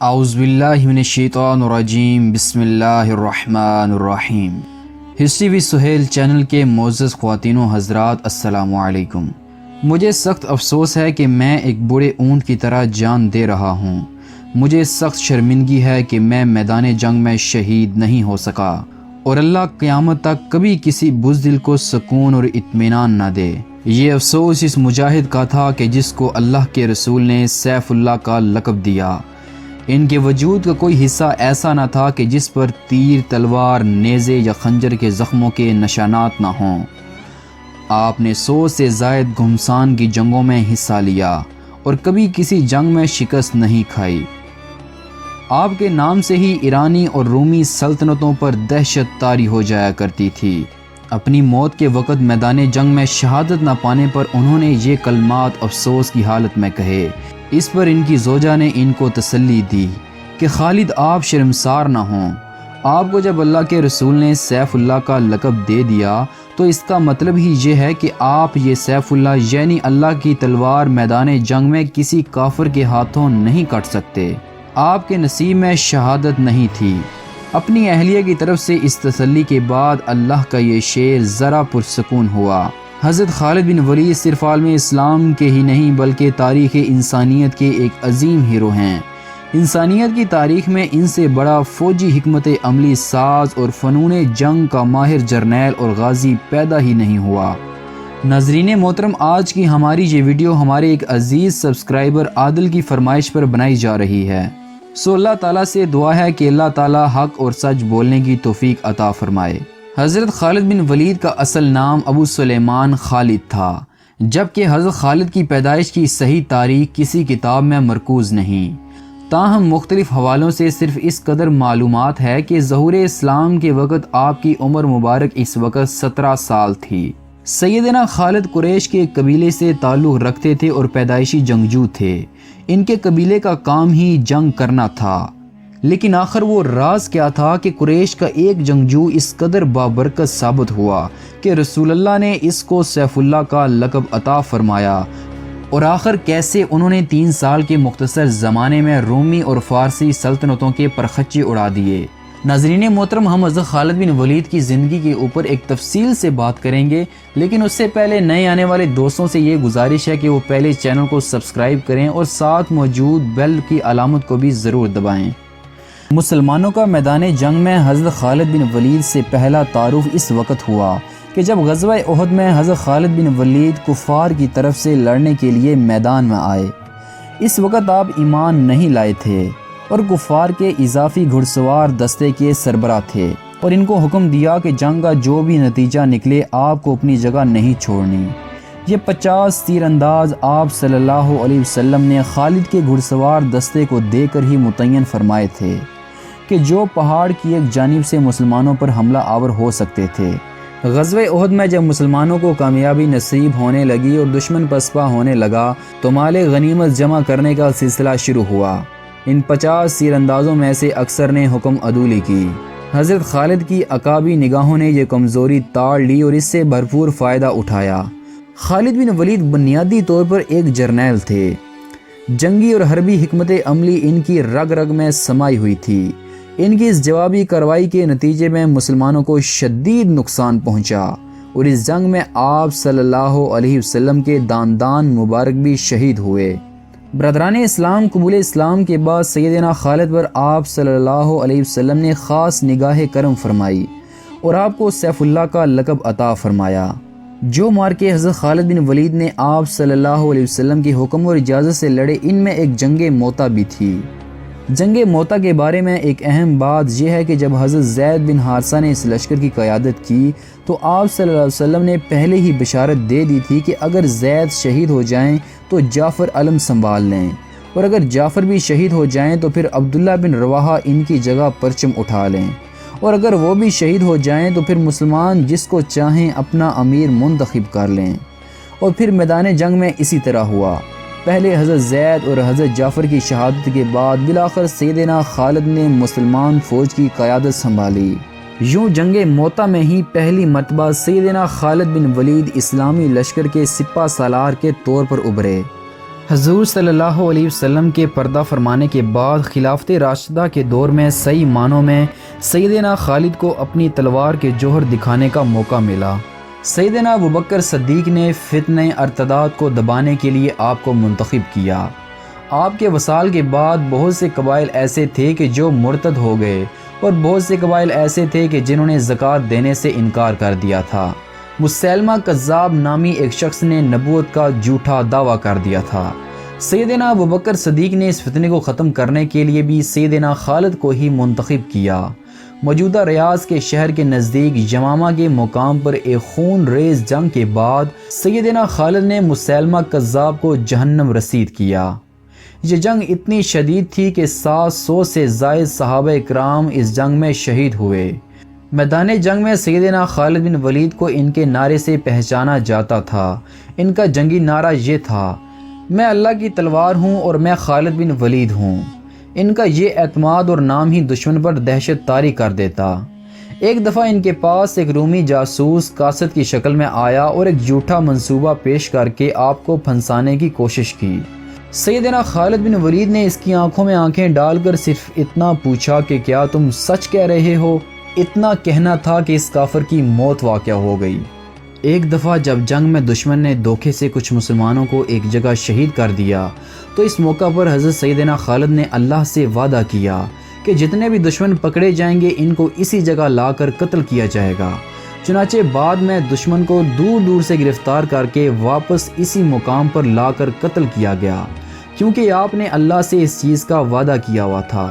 اعوذ باللہ من الشیطان الرجیم بسم اللہ الرحمن الرحیم۔ ہسٹری وی سہیل چینل کے معزز خواتین و حضرات السلام علیکم۔ مجھے سخت افسوس ہے کہ میں ایک بوڑھے اونٹ کی طرح جان دے رہا ہوں۔ مجھے سخت شرمندگی ہے کہ میں میدان جنگ میں شہید نہیں ہو سکا، اور اللہ قیامت تک کبھی کسی بزدل کو سکون اور اطمینان نہ دے۔ یہ افسوس اس مجاہد کا تھا کہ جس کو اللہ کے رسول نے سیف اللہ کا لقب دیا۔ ان کے وجود کا کوئی حصہ ایسا نہ تھا کہ جس پر تیر، تلوار، نیزے یا خنجر کے زخموں کے نشانات نہ ہوں۔ آپ نے 100 سے زائد گھمسان کی جنگوں میں حصہ لیا اور کبھی کسی جنگ میں شکست نہیں کھائی۔ آپ کے نام سے ہی ایرانی اور رومی سلطنتوں پر دہشت طاری ہو جایا کرتی تھی۔ اپنی موت کے وقت میدان جنگ میں شہادت نہ پانے پر انہوں نے یہ کلمات افسوس کی حالت میں کہے۔ اس پر ان کی زوجہ نے ان کو تسلی دی کہ خالد آپ شرمسار نہ ہوں۔ آپ کو جب اللہ کے رسول نے سیف اللہ کا لقب دے دیا تو اس کا مطلب ہی یہ ہے کہ آپ یہ سیف اللہ یعنی اللہ کی تلوار میدان جنگ میں کسی کافر کے ہاتھوں نہیں کٹ سکتے۔ آپ کے نصیب میں شہادت نہیں تھی۔ اپنی اہلیہ کی طرف سے اس تسلی کے بعد اللہ کا یہ شعر ذرا پرسکون ہوا۔ حضرت خالد بن ولید صرف عالم اسلام کے ہی نہیں بلکہ تاریخ انسانیت کے ایک عظیم ہیرو ہیں۔ انسانیت کی تاریخ میں ان سے بڑا فوجی حکمت عملی ساز اور فنون جنگ کا ماہر جرنیل اور غازی پیدا ہی نہیں ہوا۔ ناظرین محترم، آج کی ہماری یہ ویڈیو ہمارے ایک عزیز سبسکرائبر عادل کی فرمائش پر بنائی جا رہی ہے، سو اللہ تعالیٰ سے دعا ہے کہ اللہ تعالیٰ حق اور سچ بولنے کی توفیق عطا فرمائے۔ حضرت خالد بن ولید کا اصل نام ابو سلیمان خالد تھا، جبکہ حضرت خالد کی پیدائش کی صحیح تاریخ کسی کتاب میں مرکوز نہیں۔ تاہم مختلف حوالوں سے صرف اس قدر معلومات ہے کہ ظہور اسلام کے وقت آپ کی عمر مبارک اس وقت 17 سال تھی۔ سیدنا خالد قریش کے قبیلے سے تعلق رکھتے تھے اور پیدائشی جنگجو تھے۔ ان کے قبیلے کا کام ہی جنگ کرنا تھا، لیکن آخر وہ راز کیا تھا کہ قریش کا ایک جنگجو اس قدر بابرکت ثابت ہوا کہ رسول اللہ نے اس کو سیف اللہ کا لقب عطا فرمایا، اور آخر کیسے انہوں نے 3 سال کے مختصر زمانے میں رومی اور فارسی سلطنتوں کے پرخچے اڑا دیے۔ ناظرین محترم، ہم حضرت خالد بن ولید کی زندگی کے اوپر ایک تفصیل سے بات کریں گے، لیکن اس سے پہلے نئے آنے والے دوستوں سے یہ گزارش ہے کہ وہ پہلے چینل کو سبسکرائب کریں اور ساتھ موجود بیل کی علامت کو بھی ضرور دبائیں۔ مسلمانوں کا میدان جنگ میں حضرت خالد بن ولید سے پہلا تعارف اس وقت ہوا کہ جب غزوہ احد میں حضرت خالد بن ولید کفار کی طرف سے لڑنے کے لیے میدان میں آئے۔ اس وقت آپ ایمان نہیں لائے تھے اور کفار کے اضافی گھڑ سوار دستے کے سربراہ تھے، اور ان کو حکم دیا کہ جنگ کا جو بھی نتیجہ نکلے آپ کو اپنی جگہ نہیں چھوڑنی۔ یہ 50 تیر انداز آپ صلی اللہ علیہ وسلم نے خالد کے گھڑ سوار دستے کو دے کر ہی متعین فرمائے تھے کہ جو پہاڑ کی ایک جانب سے مسلمانوں پر حملہ آور ہو سکتے تھے۔ غزوہ احد میں جب مسلمانوں کو کامیابی نصیب ہونے لگی اور دشمن پسپا ہونے لگا تو مال غنیمت جمع کرنے کا سلسلہ شروع ہوا۔ ان 50 تیر اندازوں میں سے اکثر نے حکم عدولی کی۔ حضرت خالد کی عقابی نگاہوں نے یہ کمزوری تاڑ لی اور اس سے بھرپور فائدہ اٹھایا۔ خالد بن ولید بنیادی طور پر ایک جرنیل تھے۔ جنگی اور حربی حکمت عملی ان کی رگ رگ میں سمائی ہوئی تھی۔ ان کی اس جوابی کارروائی کے نتیجے میں مسلمانوں کو شدید نقصان پہنچا، اور اس جنگ میں آپ صلی اللہ علیہ وسلم کے داندان مبارک بھی شہید ہوئے۔ برادران اسلام، قبول اسلام کے بعد سیدنا خالد پر آپ صلی اللہ علیہ وسلم نے خاص نگاہ کرم فرمائی اور آپ کو سیف اللہ کا لقب عطا فرمایا۔ جو مارکے حضرت خالد بن ولید نے آپ صلی اللہ علیہ وسلم کی حکم اور اجازت سے لڑے، ان میں ایک جنگ موتا بھی تھی۔ جنگ موتا کے بارے میں ایک اہم بات یہ ہے کہ جب حضرت زید بن حارثہ نے اس لشکر کی قیادت کی تو آپ صلی اللہ علیہ وسلم نے پہلے ہی بشارت دے دی تھی کہ اگر زید شہید ہو جائیں تو جعفر علم سنبھال لیں، اور اگر جعفر بھی شہید ہو جائیں تو پھر عبداللہ بن رواحہ ان کی جگہ پرچم اٹھا لیں، اور اگر وہ بھی شہید ہو جائیں تو پھر مسلمان جس کو چاہیں اپنا امیر منتخب کر لیں۔ اور پھر میدان جنگ میں اسی طرح ہوا۔ پہلے حضرت زید اور حضرت جعفر کی شہادت کے بعد بالآخر سیدنا خالد نے مسلمان فوج کی قیادت سنبھالی۔ یوں جنگ موتا میں ہی پہلی مرتبہ سیدنا خالد بن ولید اسلامی لشکر کے سپہ سالار کے طور پر ابھرے۔ حضور صلی اللہ علیہ وسلم کے پردہ فرمانے کے بعد خلافت راشدہ کے دور میں صحیح معنوں میں سیدنا خالد کو اپنی تلوار کے جوہر دکھانے کا موقع ملا۔ سیدنا ابوبکر صدیق نے فتنہ ارتداد کو دبانے کے لیے آپ کو منتخب کیا۔ آپ کے وصال کے بعد بہت سے قبائل ایسے تھے کہ جو مرتد ہو گئے، اور بہت سے قبائل ایسے تھے کہ جنہوں نے زکوٰۃ دینے سے انکار کر دیا تھا۔ مسیلمہ کذاب نامی ایک شخص نے نبوت کا جھوٹا دعویٰ کر دیا تھا۔ سیدنا ابوبکر صدیق نے اس فتنے کو ختم کرنے کے لیے بھی سیدنا خالد کو ہی منتخب کیا۔ موجودہ ریاض کے شہر کے نزدیک یمامہ کے مقام پر ایک خون ریز جنگ کے بعد سیدنا خالد نے مسیلمہ کذاب کو جہنم رسید کیا۔ یہ جنگ اتنی شدید تھی کہ 700 سے زائد صحابہ اکرام اس جنگ میں شہید ہوئے۔ میدان جنگ میں سیدنا خالد بن ولید کو ان کے نعرے سے پہچانا جاتا تھا۔ ان کا جنگی نعرہ یہ تھا: میں اللہ کی تلوار ہوں اور میں خالد بن ولید ہوں۔ ان کا یہ اعتماد اور نام ہی دشمن پر دہشت طاری کر دیتا۔ ایک دفعہ ان کے پاس ایک رومی جاسوس قاصد کی شکل میں آیا اور ایک جھوٹا منصوبہ پیش کر کے آپ کو پھنسانے کی کوشش کی۔ سیدنا خالد بن ولید نے اس کی آنکھوں میں آنکھیں ڈال کر صرف اتنا پوچھا کہ کیا تم سچ کہہ رہے ہو؟ اتنا کہنا تھا کہ اس کافر کی موت واقع ہو گئی۔ ایک دفعہ جب جنگ میں دشمن نے دھوکے سے کچھ مسلمانوں کو ایک جگہ شہید کر دیا تو اس موقع پر حضرت سیدنا خالد نے اللہ سے وعدہ کیا کہ جتنے بھی دشمن پکڑے جائیں گے ان کو اسی جگہ لا کر قتل کیا جائے گا۔ چنانچہ بعد میں دشمن کو دور دور سے گرفتار کر کے واپس اسی مقام پر لا کر قتل کیا گیا، کیونکہ آپ نے اللہ سے اس چیز کا وعدہ کیا ہوا تھا۔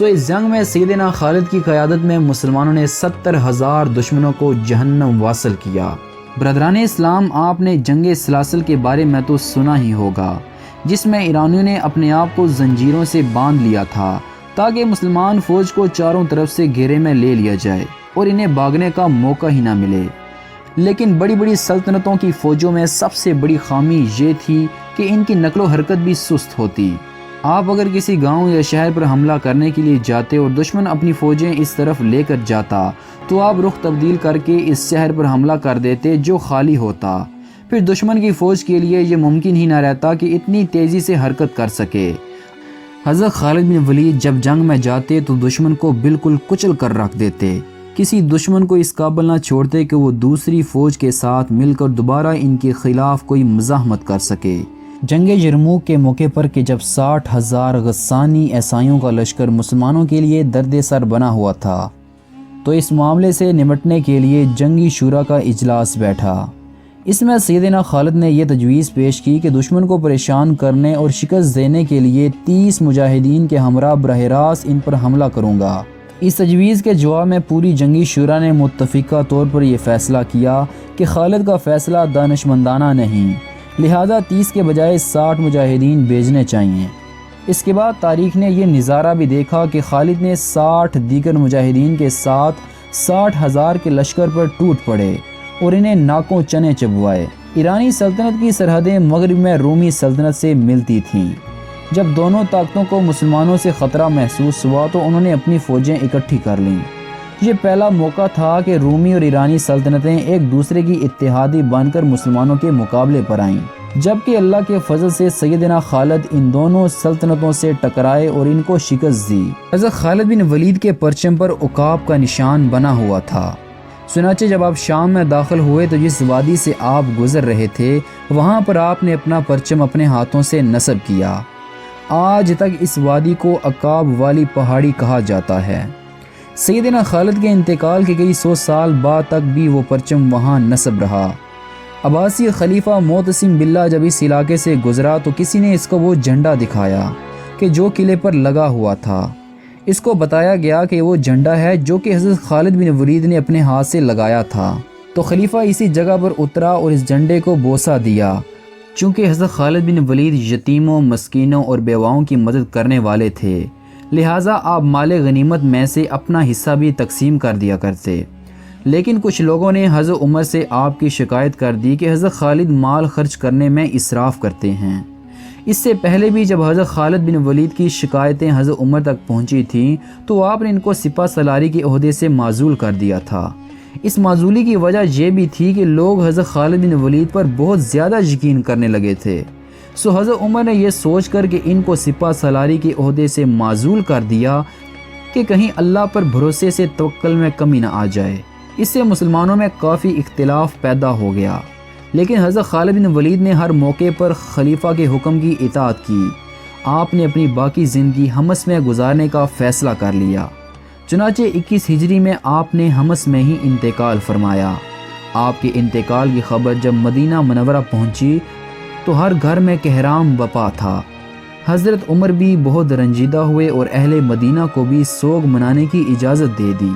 اس جنگ میں سیدنا خالد کی قیادت میں مسلمانوں نے 70,000 دشمنوں کو جہنم واصل کیا۔ برادران اسلام، آپ نے جنگ سلاسل کے بارے میں تو سنا ہی ہوگا، جس میں ایرانیوں نے اپنے آپ کو زنجیروں سے باندھ لیا تھا تاکہ مسلمان فوج کو چاروں طرف سے گھیرے میں لے لیا جائے اور انہیں بھاگنے کا موقع ہی نہ ملے۔ لیکن بڑی بڑی سلطنتوں کی فوجوں میں سب سے بڑی خامی یہ تھی کہ ان کی نقل و حرکت بھی سست ہوتی۔ آپ اگر کسی گاؤں یا شہر پر حملہ کرنے کے لیے جاتے اور دشمن اپنی فوجیں اس طرف لے کر جاتا تو آپ رخ تبدیل کر کے اس شہر پر حملہ کر دیتے جو خالی ہوتا۔ پھر دشمن کی فوج کے لیے یہ ممکن ہی نہ رہتا کہ اتنی تیزی سے حرکت کر سکے۔ حضرت خالد بن ولید جب جنگ میں جاتے تو دشمن کو بالکل کچل کر رکھ دیتے۔ کسی دشمن کو اس قابل نہ چھوڑتے کہ وہ دوسری فوج کے ساتھ مل کر دوبارہ ان کے خلاف کوئی مزاحمت کر سکے۔ جنگ یرموک کے موقع پر کہ جب 60,000 غسانی عیسائیوں کا لشکر مسلمانوں کے لیے درد سر بنا ہوا تھا تو اس معاملے سے نمٹنے کے لیے جنگی شورا کا اجلاس بیٹھا۔ اس میں سیدنا خالد نے یہ تجویز پیش کی کہ دشمن کو پریشان کرنے اور شکست دینے کے لیے 30 مجاہدین کے ہمراہ براہ راست ان پر حملہ کروں گا۔ اس تجویز کے جواب میں پوری جنگی شورا نے متفقہ طور پر یہ فیصلہ کیا کہ خالد کا فیصلہ دانشمندانہ نہیں، لہذا 30 کے بجائے 60 مجاہدین بھیجنے چاہیے۔ اس کے بعد تاریخ نے یہ نظارہ بھی دیکھا کہ خالد نے 60 دیگر مجاہدین کے ساتھ 60,000 کے لشکر پر ٹوٹ پڑے اور انہیں ناکوں چنے چبوائے۔ ایرانی سلطنت کی سرحدیں مغرب میں رومی سلطنت سے ملتی تھیں۔ جب دونوں طاقتوں کو مسلمانوں سے خطرہ محسوس ہوا تو انہوں نے اپنی فوجیں اکٹھی کر لیں۔ یہ پہلا موقع تھا کہ رومی اور ایرانی سلطنتیں ایک دوسرے کی اتحادی بن کر مسلمانوں کے مقابلے پر آئیں، جبکہ اللہ کے فضل سے سیدنا خالد ان دونوں سلطنتوں سے ٹکرائے اور ان کو شکست دی۔ حضرت خالد بن ولید کے پرچم پر عقاب کا نشان بنا ہوا تھا۔ چنانچہ جب آپ شام میں داخل ہوئے تو جس وادی سے آپ گزر رہے تھے وہاں پر آپ نے اپنا پرچم اپنے ہاتھوں سے نصب کیا۔ آج تک اس وادی کو عقاب والی پہاڑی کہا جاتا ہے۔ سیدنا خالد کے انتقال کے کئی 100 سال بعد تک بھی وہ پرچم وہاں نصب رہا۔ عباسی خلیفہ معتصم باللہ جب اس علاقے سے گزرا تو کسی نے اس کو وہ جھنڈا دکھایا کہ جو قلعے پر لگا ہوا تھا۔ اس کو بتایا گیا کہ وہ جھنڈا ہے جو کہ حضرت خالد بن ولید نے اپنے ہاتھ سے لگایا تھا۔ تو خلیفہ اسی جگہ پر اترا اور اس جھنڈے کو بوسہ دیا۔ چونکہ حضرت خالد بن ولید یتیموں، مسکینوں اور بیواؤں کی مدد کرنے والے تھے، لہٰذا آپ مال غنیمت میں سے اپنا حصہ بھی تقسیم کر دیا کرتے۔ لیکن کچھ لوگوں نے حضرت عمر سے آپ کی شکایت کر دی کہ حضرت خالد مال خرچ کرنے میں اسراف کرتے ہیں۔ اس سے پہلے بھی جب حضرت خالد بن ولید کی شکایتیں حضرت عمر تک پہنچی تھیں تو آپ نے ان کو سپہ سالاری کے عہدے سے معزول کر دیا تھا۔ اس معزولی کی وجہ یہ بھی تھی کہ لوگ حضرت خالد بن ولید پر بہت زیادہ یقین کرنے لگے تھے۔ سو حضرت عمر نے یہ سوچ کر کہ ان کو سپہ سالاری کے عہدے سے معزول کر دیا کہ کہیں اللہ پر بھروسے سے توکل میں کمی نہ آ جائے۔ اس سے مسلمانوں میں کافی اختلاف پیدا ہو گیا، لیکن حضرت خالد بن ولید نے ہر موقع پر خلیفہ کے حکم کی اطاعت کی۔ آپ نے اپنی باقی زندگی حمص میں گزارنے کا فیصلہ کر لیا۔ چنانچہ 21 ہجری میں آپ نے حمص میں ہی انتقال فرمایا۔ آپ کے انتقال کی خبر جب مدینہ منورہ پہنچی تو ہر گھر میں کہرام بپا تھا۔ حضرت عمر بھی بہت رنجیدہ ہوئے اور اہل مدینہ کو بھی سوگ منانے کی اجازت دے دی۔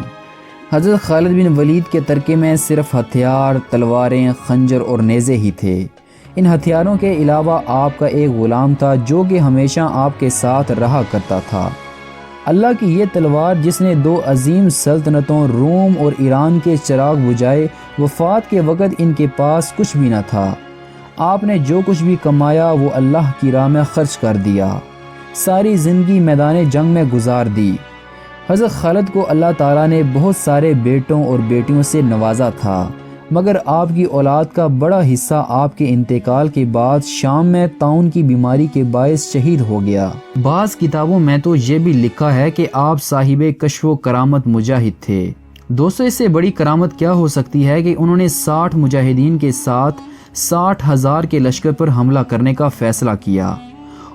حضرت خالد بن ولید کے ترکے میں صرف ہتھیار، تلواریں، خنجر اور نیزے ہی تھے۔ ان ہتھیاروں کے علاوہ آپ کا ایک غلام تھا جو کہ ہمیشہ آپ کے ساتھ رہا کرتا تھا۔ اللہ کی یہ تلوار جس نے 2 عظیم سلطنتوں روم اور ایران کے چراغ بجھائے، وفات کے وقت ان کے پاس کچھ بھی نہ تھا۔ آپ نے جو کچھ بھی کمایا وہ اللہ کی راہ میں خرچ کر دیا، ساری زندگی میدان جنگ میں گزار دی۔ حضرت خالد کو اللہ تعالیٰ نے بہت سارے بیٹوں اور بیٹیوں سے نوازا تھا، مگر آپ کی اولاد کا بڑا حصہ آپ کے انتقال کے بعد شام میں طاعون کی بیماری کے باعث شہید ہو گیا۔ بعض کتابوں میں تو یہ بھی لکھا ہے کہ آپ صاحب کشف و کرامت مجاہد تھے۔ دوستو، اس سے بڑی کرامت کیا ہو سکتی ہے کہ انہوں نے 60 مجاہدین کے ساتھ 60,000 کے لشکر پر حملہ کرنے کا فیصلہ کیا،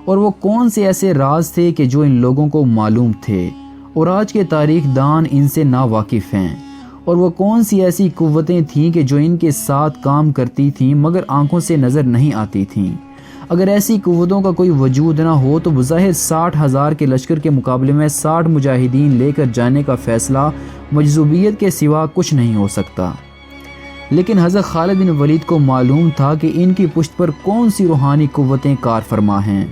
اور وہ کون سے ایسے راز تھے کہ جو ان لوگوں کو معلوم تھے اور آج کے تاریخ دان ان سے ناواقف ہیں، اور وہ کون سی ایسی قوتیں تھیں کہ جو ان کے ساتھ کام کرتی تھیں مگر آنکھوں سے نظر نہیں آتی تھیں۔ اگر ایسی قوتوں کا کوئی وجود نہ ہو تو بظاہر 60,000 کے لشکر کے مقابلے میں 60 مجاہدین لے کر جانے کا فیصلہ مجذوبیت کے سوا کچھ نہیں ہو سکتا۔ لیکن حضرت خالد بن ولید کو معلوم تھا کہ ان کی پشت پر کون سی روحانی قوتیں کار فرما ہیں۔